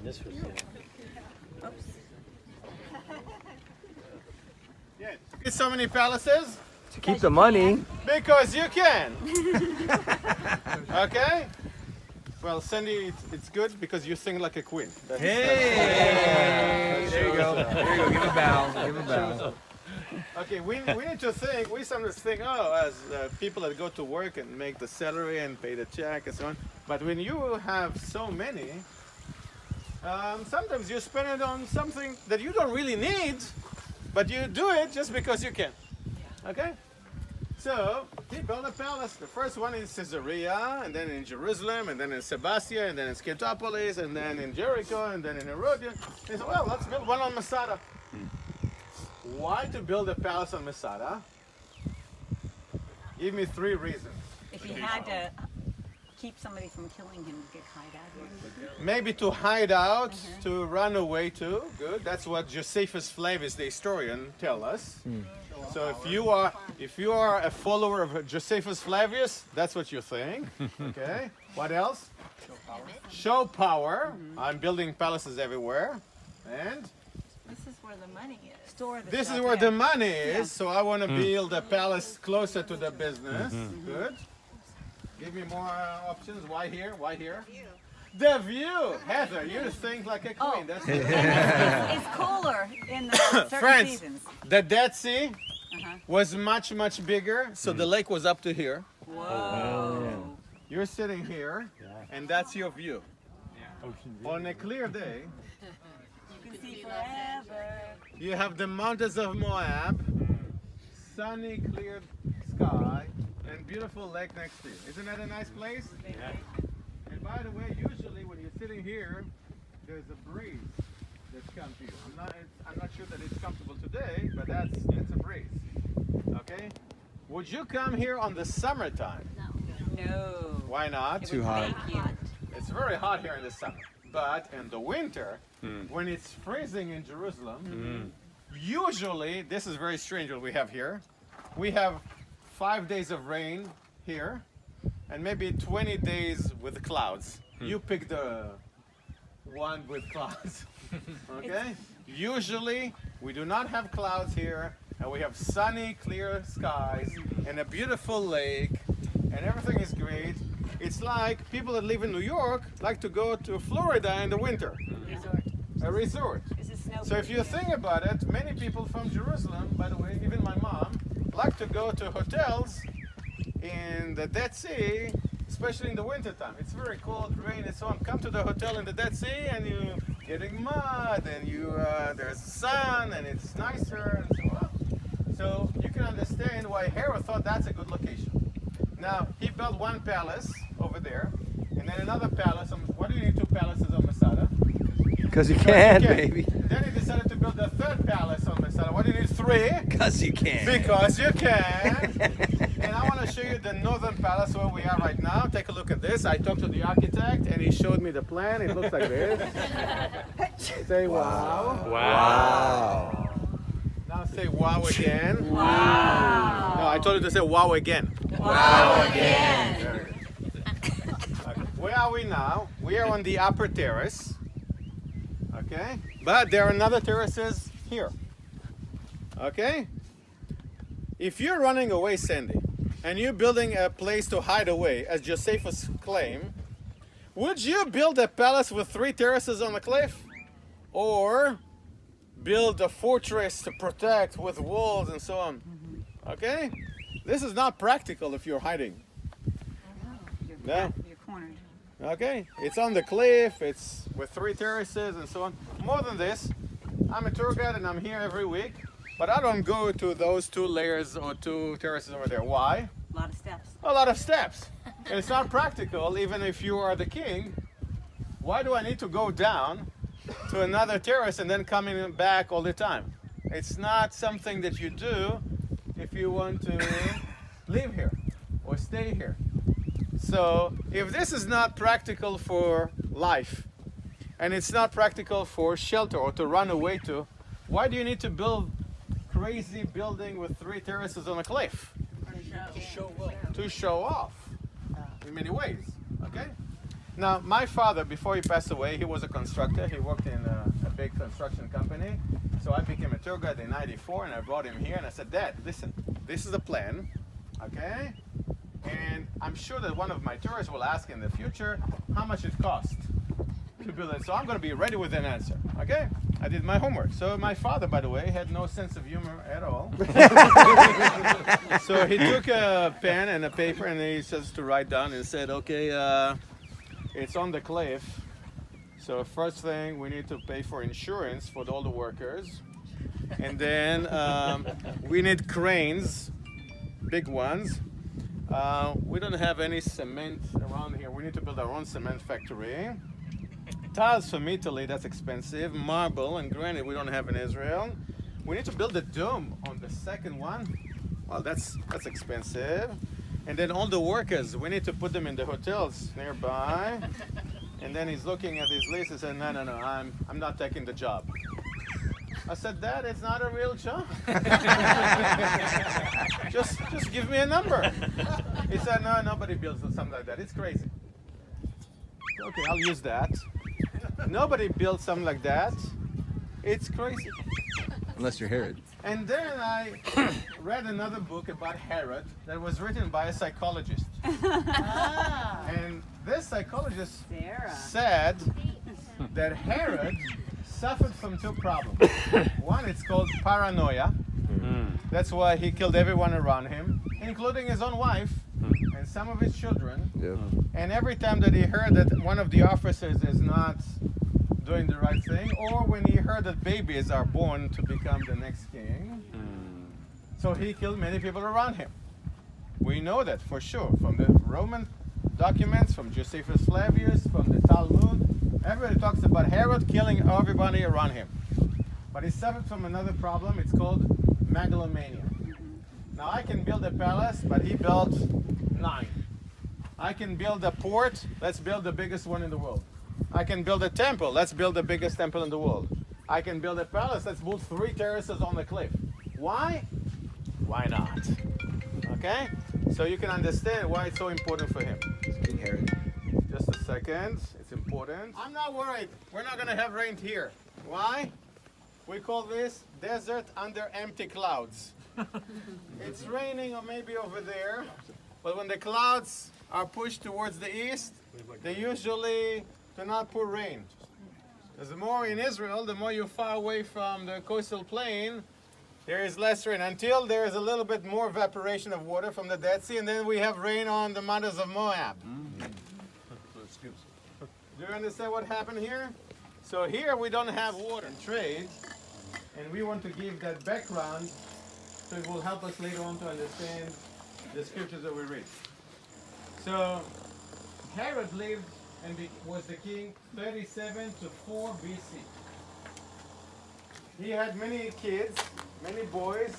This was Yeah. Get so many palaces To keep the money. because you can. Okay. Well, Cindy, it's good because you sing like a queen. Hey! There you go. There you go. Give a bow. Give a bow. Okay, we need to think. We sometimes think, oh, as people that go to work and make the salary and pay the check and so on. But when you have so many, sometimes you spend it on something that you don't really need, but you do it just because you can. Okay? So, he built a palace. The first one in Caesarea, and then in Jerusalem, and then in Sebastia, and then in Scythopolis, and then in Jericho, and then in Herodion. He said, well, let's build one on Masada. Why to build a palace on Masada? Give me 3 reasons. If he had to keep somebody from killing him, get hide out here. Maybe to hide out, to run away to. Good. That's what Josephus Flavius, the historian, tell us. So if you are a follower of Josephus Flavius, that's what you think. Okay. What else? Show power. I'm building palaces everywhere. And This is where the money is. Store the this stuff is where there. the money is. So I want to build a palace closer to the business. Good. Give me more options. Why here? Why here? The view. Heather, you think like a queen. That's And it's cooler in the certain Friends, seasons. the Dead Sea Uh-huh. was much, much bigger. So the lake was up to here. Whoa. You're sitting here, and that's your view. On a clear day, You can see forever. you have the mountains of Moab, sunny, clear sky, and beautiful lake next to you. Isn't that a nice place? And by the way, usually when you're sitting here, there's a breeze that's come to you. I'm not sure that it's comfortable today, but it's a breeze. Okay? Would you come here on the summertime? No. Why not? Too hot. Thank you. It's very hot here in the summer. But in the winter, when it's freezing in Jerusalem, usually, this is very strange what we have here. We have 5 days of rain here, and maybe 20 days with clouds. You pick the one with clouds. Okay? Usually, we do not have clouds here, and we have sunny, clear skies, and a beautiful lake, and everything is great. It's like people that live in New York like to go to Florida in the winter. Resort. A resort. This is snow. So if you think about it, many people from Jerusalem, by the way, even my mom, like to go to hotels in the Dead Sea, especially in the wintertime. It's very cold, rain and so on. Come to the hotel in the Dead Sea and you getting mud and there's sun and it's nicer and so on. So you can understand why Herod thought that's a good location. Now, he built one palace over there and then another palace. Why do you need 2 palaces on Masada? Because you can, baby. Then he decided to build a 3rd palace on Masada. Why do you need 3? Because you can. Because you can. And I want to show you the northern palace where we are right now. Take a look at this. I talked to the architect and he showed me the plan. It looks like this. Say wow. Wow. Now say wow again. Wow. No, I told you to say wow again. Wow again. Very good. Okay. Where are we now? We are on the upper terrace. Okay? But there are another terraces here. Okay? If you're running away, Sandy, and you're building a place to hide away, as Josephus claimed, would you build a palace with 3 terraces on the cliff? Or build a fortress to protect with walls and so on? Okay? This is not practical if you're hiding. No. You're cornered. Okay, it's on the cliff, it's with 3 terraces and so on. More than this, I'm a tour guide and I'm here every week, but I don't go to those 2 layers or 2 terraces over there. Why? A lot of steps. A lot of steps. And it's not practical, even if you are the king. Why do I need to go down to another terrace and then coming back all the time? It's not something that you do if you want to live here or stay here. So if this is not practical for life and it's not practical for shelter or to run away to, why do you need to build crazy building with 3 terraces on a cliff? To show off in many ways. Okay? Now, my father, before he passed away, he was a constructor. He worked in a big construction company. So I became a tour guide in '94, and I brought him here, and I said, Dad, listen, this is the plan, okay? And I'm sure that one of my tourists will ask in the future how much it cost to build it. So I'm going to be ready with an answer, okay? I did my homework. So my father, by the way, had no sense of humor at all. So he took a pen and a paper, and he says to write down and said, okay, it's on the cliff. So first thing, we need to pay for insurance for all the workers. And then we need cranes, big ones. We don't have any cement around here. We need to build our own cement factory. Tiles from Italy, that's expensive. Marble and granite we don't have in Israel. We need to build a dome on the second one. Well, that's expensive. And then all the workers, we need to put them in the hotels nearby. And then he's looking at his list and said, no, I'm not taking the job. I said, Dad, it's not a real job. just give me a number. He said, no, nobody builds something like that. It's crazy. Okay, I'll use that. Nobody builds something like that. It's crazy. Unless you're Herod. And then I read another book about Herod that was written by a psychologist. And this psychologist said that Herod suffered from two problems. One, it's called paranoia. That's why he killed everyone around him, including his own wife and some of his children. Yep. And every time that he heard that one of the officers is not doing the right thing, or when he heard that babies are born to become the next king, so he killed many people around him. We know that for sure from the Roman documents, from Josephus Flavius, from the Talmud. Everybody talks about Herod killing everybody around him. But he suffered from another problem. It's called megalomania. Now I can build a palace, but he built 9. I can build a port. Let's build the biggest one in the world. I can build a temple. Let's build the biggest temple in the world. I can build a palace. Let's build 3 terraces on the cliff. Why? Why not? Okay? So you can understand why it's so important for him. King Herod. Just a second. It's important. I'm not worried. We're not going to have rain here. Why? We call this desert under empty clouds. It's raining or maybe over there, but when the clouds are pushed towards the east, they usually do not pour rain. Because the more in Israel, the more you're far away from the coastal plain, there is less rain until there is a little bit more evaporation of water from the Dead Sea, and then we have rain on the mountains of Moab. Do you understand what happened here? So here we don't have water and trade, and we want to give that background so it will help us later on to understand the scriptures that we read. So Herod lived and was the king 37 to 4 BC. He had many kids, many boys,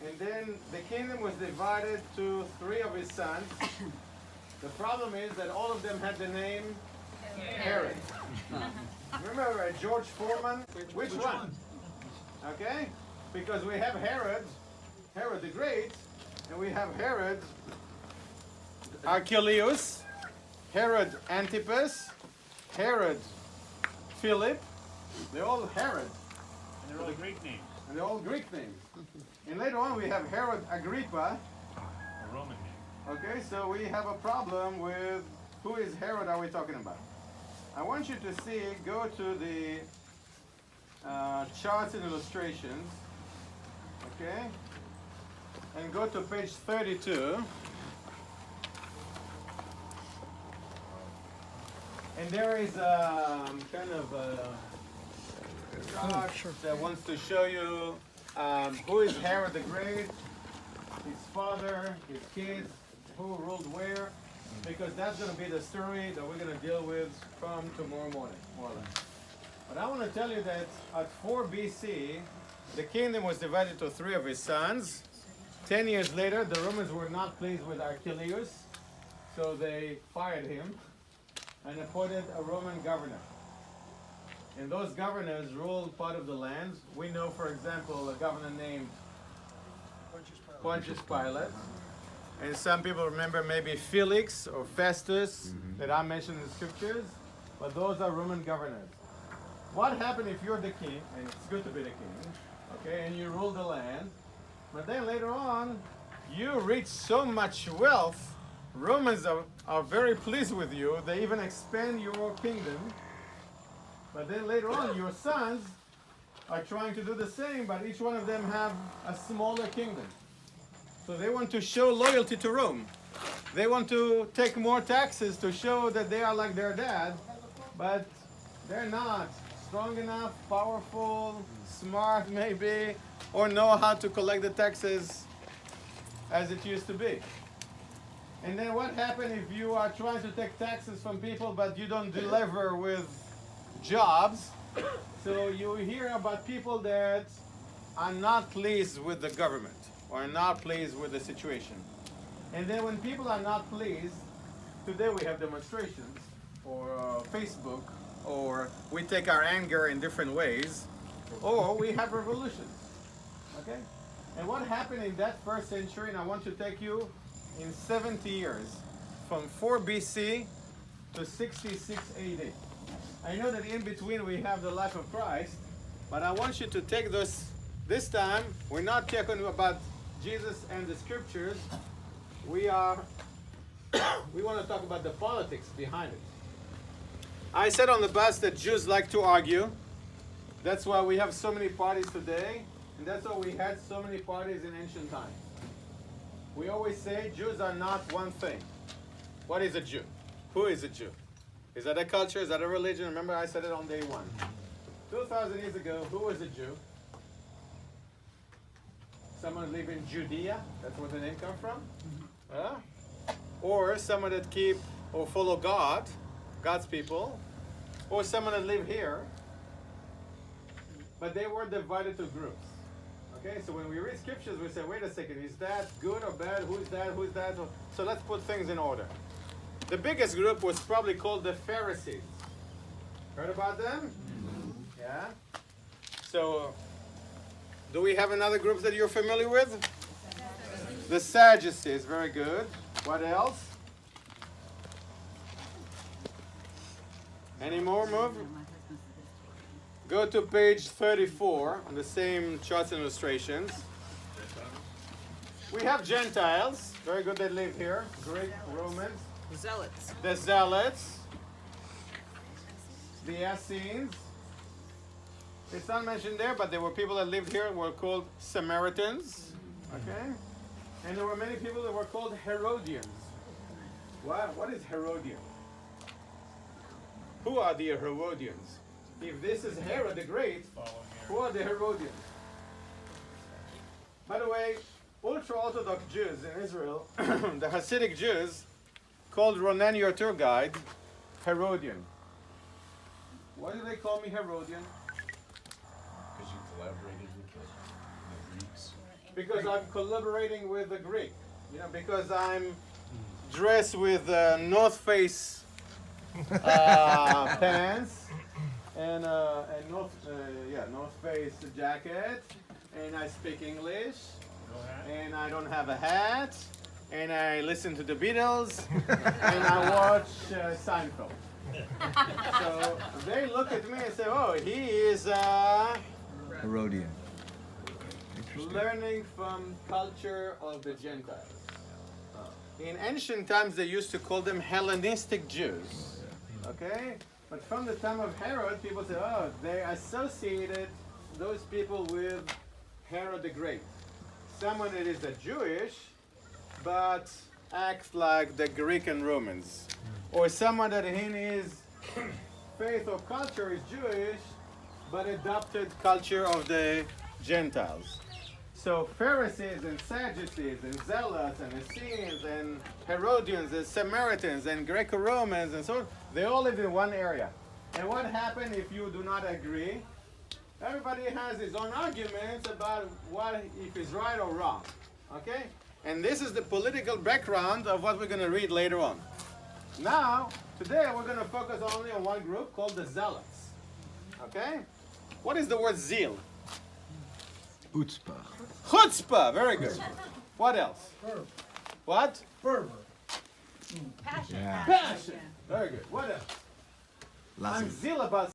and then the kingdom was divided to 3 of his sons. The problem is that all of them had the name Herod. Remember George Foreman? Which one? Okay? Because we have Herod the Great, and we have Herod Archelaus, Herod Antipas, Herod Philip. They're all Herod. And they're all Greek names. And they're all Greek names. And later on we have Herod Agrippa. A Roman name. Okay, so we have a problem with who is Herod are we talking about? I want you to see, go to the charts and illustrations, okay, and go to page 32. And there is kind of a chart that wants to show you who is Herod the Great, his father, his kids, who ruled where, because that's going to be the story that we're going to deal with from tomorrow morning, more or less. But I want to tell you that at 4 BC, the kingdom was divided to 3 of his sons. 10 years later, the Romans were not pleased with Archelaus, so they fired him and appointed a Roman governor. And those governors ruled part of the land. We know, for example, a governor named Pontius Pilate. And some people remember maybe Felix or Festus that are mentioned in the scriptures, but those are Roman governors. What happened if you're the king, and it's good to be the king, okay, and you rule the land, but then later on, you reach so much wealth, Romans are very pleased with you, they even expand your kingdom, but then later on, your sons are trying to do the same, but each one of them have a smaller kingdom. So they want to show loyalty to Rome. They want to take more taxes to show that they are like their dad, but they're not strong enough, powerful, smart maybe, or know how to collect the taxes as it used to be. And then what happens if you are trying to take taxes from people but you don't deliver with jobs? So you hear about people that are not pleased with the government or not pleased with the situation. And then when people are not pleased, today we have demonstrations or Facebook, or we take our anger in different ways, or we have revolutions. Okay? And what happened in that first century, and I want to take you in 70 years, from 4 BC to 66 AD. I know that in between we have the life of Christ, but I want you to take this time, we're not talking about Jesus and the scriptures, we want to talk about the politics behind it. I said on the bus that Jews like to argue. That's why we have so many parties today, and that's why we had so many parties in ancient times. We always say Jews are not one thing. What is a Jew? Who is a Jew? Is that a culture? Is that a religion? Remember I said it on day one. 2,000 years ago, who was a Jew? Someone lived in Judea, that's where the name comes from. Or someone that keep or follow God's people, or someone that live here, but they were divided to groups. Okay, so when we read scriptures, we say, wait a second, is that good or bad? Who's that? Who's that? So let's put things in order. The biggest group was probably called the Pharisees. Heard about them? Yeah. So, do we have another group that you're familiar with? The Sadducees, very good. What else? Any more? Move. Go to page 34 on the same charts and illustrations. We have Gentiles. Very good, they live here. Greek, Romans. Zealots. The Zealots. The Essenes. It's not mentioned there, but there were people that lived here and were called Samaritans. Okay? And there were many people that were called Herodians. What is Herodian? Who are the Herodians? If this is Herod the Great, who are the Herodians? By the way, ultra-Orthodox Jews in Israel, the Hasidic Jews, called Ronan, your tour guide, Herodian. Why do they call me Herodian? Because you collaborated with the Greeks. Because I'm collaborating with the Greek. You know, because I'm dressed with North Face pants and North Face jacket, and I speak English, and I don't have a hat, and I listen to the Beatles, and I watch Seinfeld. So they look at me and say, "Oh, he is Herodian. learning from culture of the Gentiles." In ancient times, they used to call them Hellenistic Jews. Okay? But from the time of Herod, people say, oh, they associated those people with Herod the Great. Someone that is a Jewish, but acts like the Greek and Romans. Or someone that in his faith or culture is Jewish, but adopted culture of the Gentiles. So Pharisees and Sadducees and Zealots and Essenes and Herodians and Samaritans and Greco-Romans and so on, they all live in one area. And what happens if you do not agree? Everybody has his own arguments about what if it's right or wrong. Okay? And this is the political background of what we're going to read later on. Now, today we're going to focus only on one group called the Zealots. Okay? What is the word zeal? Chutzpah. Chutzpah, very good. What else? What? Fervor. Passion. Yeah. Passion. Very good. What else? Lots I'm of zeal about